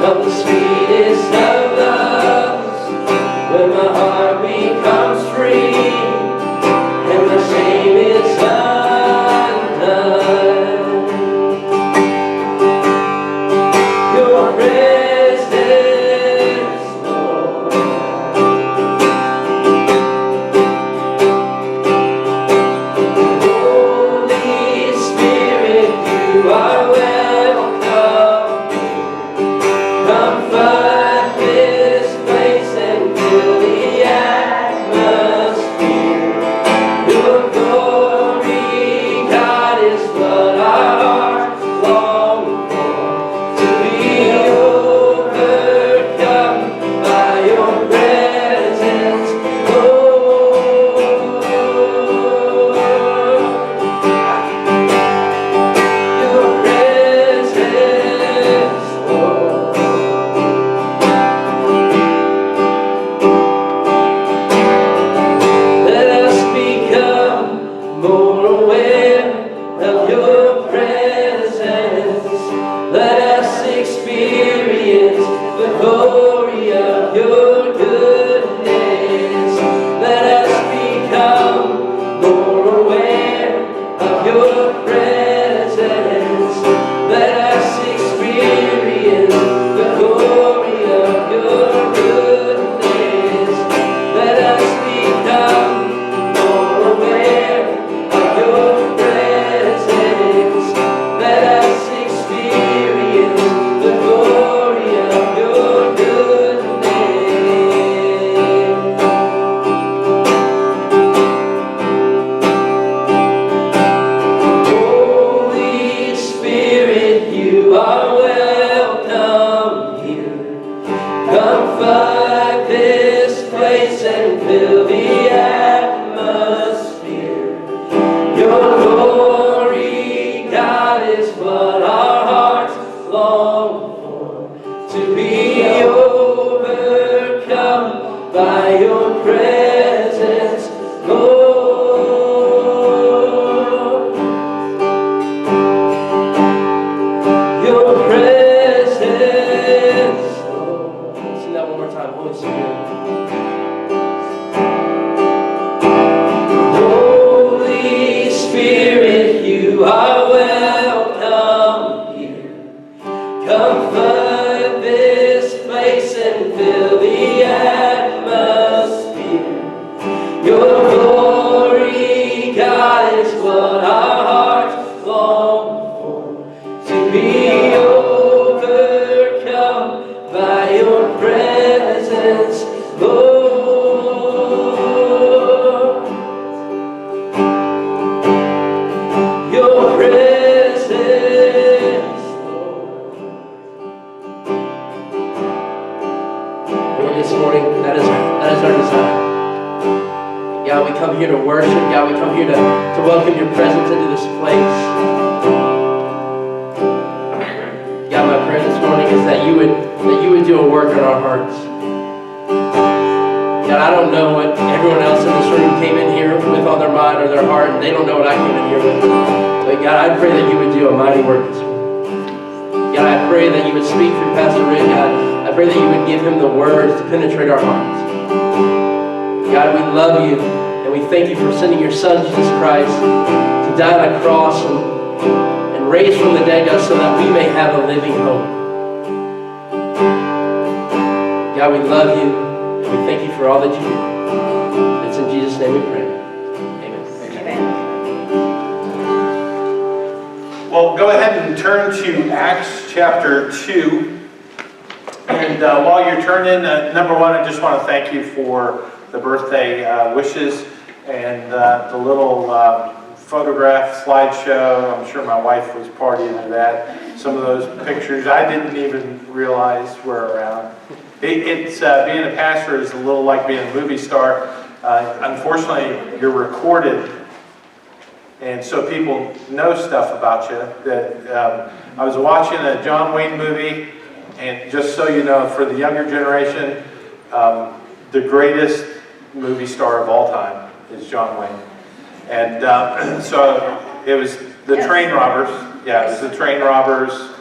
of the sweetest of loves, when my heart becomes free and my shame is undone. Your presence, Lord. Holy Spirit, you are welcome. Come flood this place and fill the atmosphere. Your glory, God, is what our hearts long for. To be overcome by your presence, Lord. Your presence, Lord. Let us become more aware of your presence. Let us experience the glory of your goodness. Let us become more aware of your presence. Let us experience the glory of your goodness. Let us become more aware of your presence. Let us experience the glory of your goodness. Holy Spirit, you are welcome here. Come flood this place and fill the atmosphere. Your glory, God, is what our hearts long for. To be overcome by your presence, Lord. Your presence, Lord. Sing that one more time, Holy Spirit. Holy Spirit, you are welcome here. Come flood this place and fill the atmosphere. Your glory, God, is what our hearts long for. To be overcome by your presence, Lord. Your presence, Lord. Lord, this morning, that is our desire. God, we come here to worship. God, we come here to welcome your presence into this place. God, my prayer this morning is that you would do a work in our hearts. God, I don't know what everyone else in this room came in here with on their mind or their heart, and they don't know what I came in here with. But God, I pray that you would do a mighty work this morning. God, I pray that you would speak through Pastor Rick. God, I pray that you would give him the words to penetrate our hearts. God, we love you, and we thank you for sending your Son, Jesus Christ, to die on a cross and raise from the dead, God, so that we may have a living hope. God, we love you, and we thank you for all that you do. It's in Jesus' name we pray. Amen. Amen. Well, go ahead and turn to Acts chapter 2. And while you're turning, number one, I just want to thank you for the birthday wishes and the little photograph slideshow. I'm sure my wife was partying to that. Some of those pictures I didn't even realize were around. It's being a pastor is a little like being a movie star. Unfortunately, you're recorded, and so people know stuff about you. That I was watching a John Wayne movie, and just so you know, for the younger generation, the greatest movie star of all time is John Wayne. And so it was the Train Robbers. Yeah, it was the Train Robbers.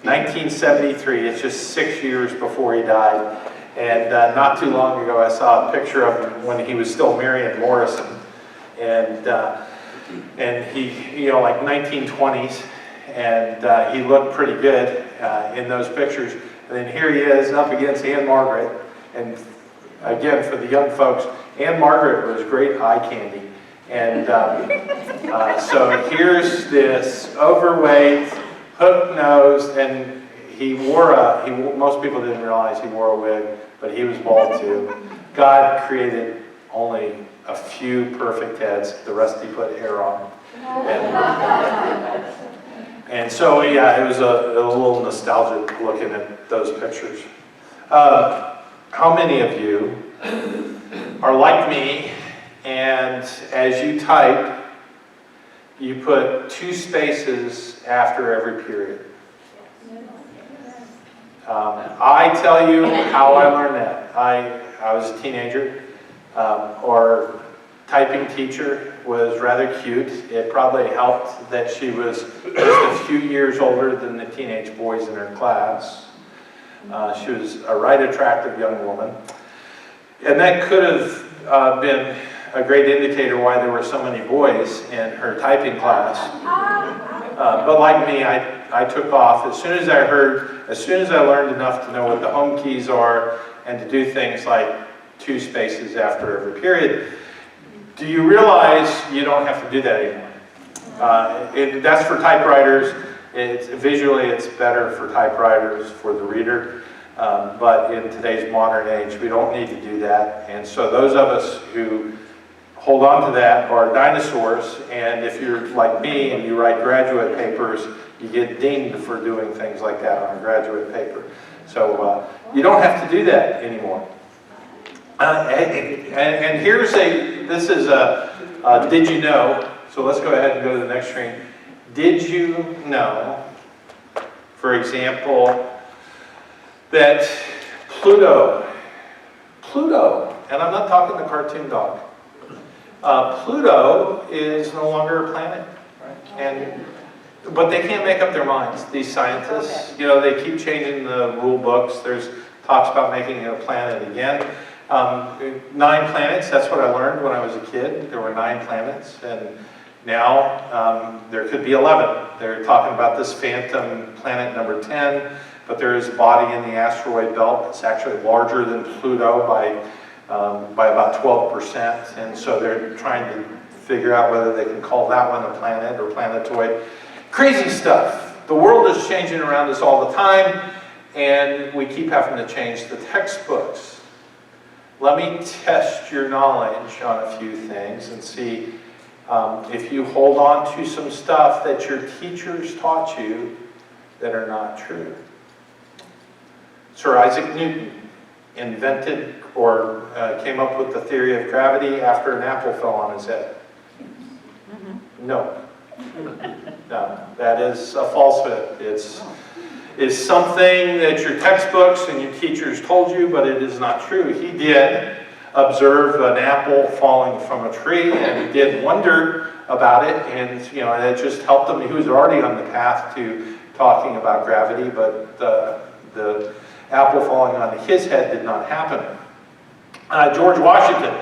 1973, it's just 6 years before he died. And not too long ago, I saw a picture of him when he was still Marion Morrison. And he, like 1920s, and he looked pretty good in those pictures. And then here he is up against Anne Margaret. And again, for the young folks, Anne Margaret was great eye candy. And so here's this overweight, hook-nosed, and most people didn't realize he wore a wig, but he was bald too. God created only a few perfect heads, the rest he put hair on. And so, yeah, it was a little nostalgic looking at those pictures. How many of you are like me, and as you type, you put 2 spaces after every period? I tell you how I learned that. I was a teenager. Our typing teacher was rather cute. It probably helped that she was just a few years older than the teenage boys in her class. She was a right attractive young woman. And that could have been a great indicator why there were so many boys in her typing class. But like me, I took off as soon as I learned enough to know what the home keys are and to do things like 2 spaces after every period. Do you realize you don't have to do that anymore? That's for typewriters. Visually, it's better for typewriters, for the reader. But in today's modern age, we don't need to do that. And so those of us who hold on to that are dinosaurs. And if you're like me and you write graduate papers, you get dinged for doing things like that on a graduate paper. So you don't have to do that anymore. And here's this is a did you know? So let's go ahead and go to the next screen. Did you know, for example, that Pluto, and I'm not talking the cartoon dog, Pluto is no longer a planet, right? But they can't make up their minds, these scientists. They keep changing the rule books. There's talks about making it a planet again. 9 planets, that's what I learned when I was a kid. There were 9 planets, and now there could be 11. They're talking about this phantom planet number 10, but there is a body in the asteroid belt that's actually larger than Pluto by about 12%, and so they're trying to figure out whether they can call that one a planet or planetoid. Crazy stuff. The world is changing around us all the time, and we keep having to change the textbooks. Let me test your knowledge on a few things and see if you hold on to some stuff that your teachers taught you that are not true. Sir Isaac Newton invented or came up with the theory of gravity after an apple fell on his head. No. No, that is a falsehood. It's something that your textbooks and your teachers told you, but it is not true. He did observe an apple falling from a tree, and he did wonder about it, and it just helped him. He was already on the path to talking about gravity, but the apple falling on his head did not happen. George Washington,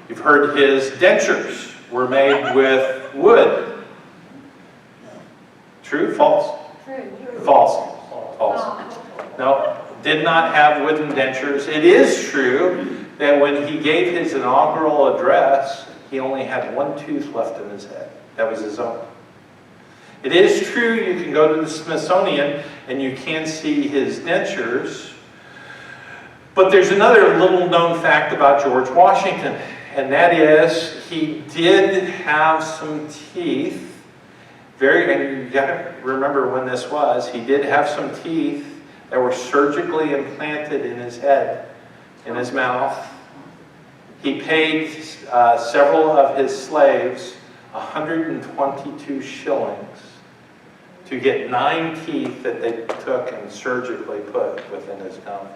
you've heard his dentures were made with wood. True? False? True. False. False. No, did not have wooden dentures. It is true that when he gave his inaugural address, he only had 1 tooth left in his head. That was his own. It is true you can go to the Smithsonian and you can see his dentures. But there's another little known fact about George Washington, and that is he did have some teeth. And you got to remember when this was. He did have some teeth that were surgically implanted in his head, in his mouth. He paid several of his slaves 122 shillings to get 9 teeth that they took and surgically put within his gum.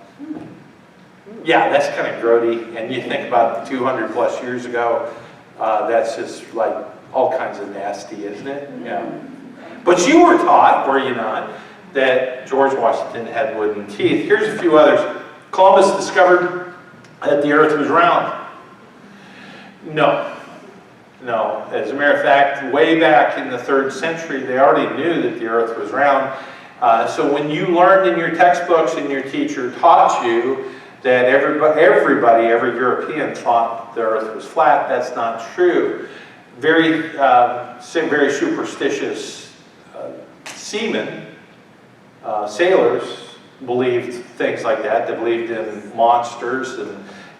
Yeah, that's kind of grody. And you think about 200 plus years ago, that's just like all kinds of nasty, isn't it? Yeah. But you were taught, were you not, that George Washington had wooden teeth. Here's a few others. Columbus discovered that the earth was round. No. No. As a matter of fact, way back in the 3rd century, they already knew that the earth was round. So when you learned in your textbooks and your teacher taught you that every European thought the earth was flat, that's not true. Very superstitious seamen, sailors, believed things like that. They believed in monsters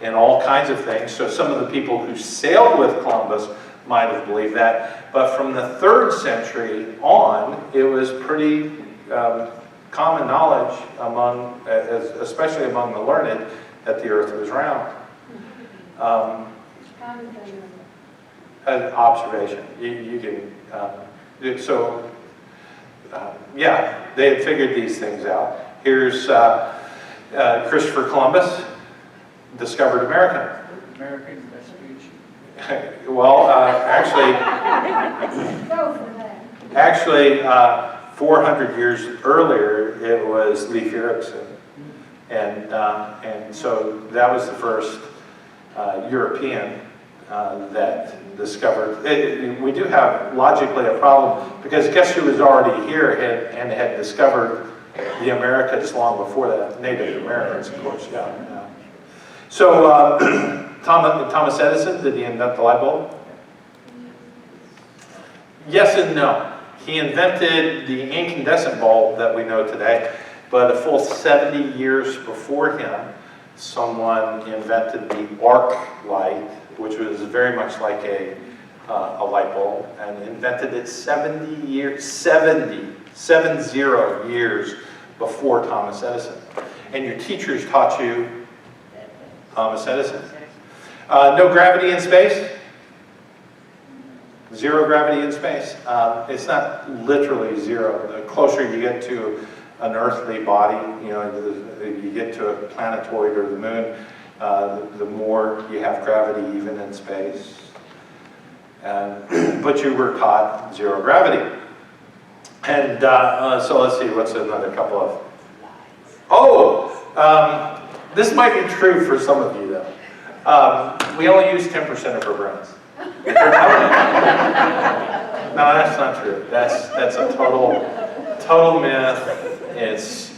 and all kinds of things. So some of the people who sailed with Columbus might have believed that. But from the 3rd century on, it was pretty common knowledge among, especially among the learned, that the earth was round. An observation. You can, yeah, they had figured these things out. Here's Christopher Columbus discovered America. American Vespucci. Well, actually, 400 years earlier, it was Leif Erikson, and so that was the first European that discovered. We do have logically a problem, because guess who was already here and had discovered the Americas long before that? Native Americans, of course. Yeah. So Thomas Edison, did he invent the light bulb? Yes and no. He invented the incandescent bulb that we know today, but a full 70 years before him, someone invented the arc light, which was very much like a light bulb, and invented it 70 years before Thomas Edison. And your teachers taught you Thomas Edison. No gravity in space? Zero gravity in space. It's not literally zero. The closer you get to an earthly body, you get to a planetoid or the moon, the more you have gravity even in space. But you were taught zero gravity. And so let's see, what's another couple of... this might be true for some of you though. We only use 10% of our brains. No, that's not true. That's a total myth. It's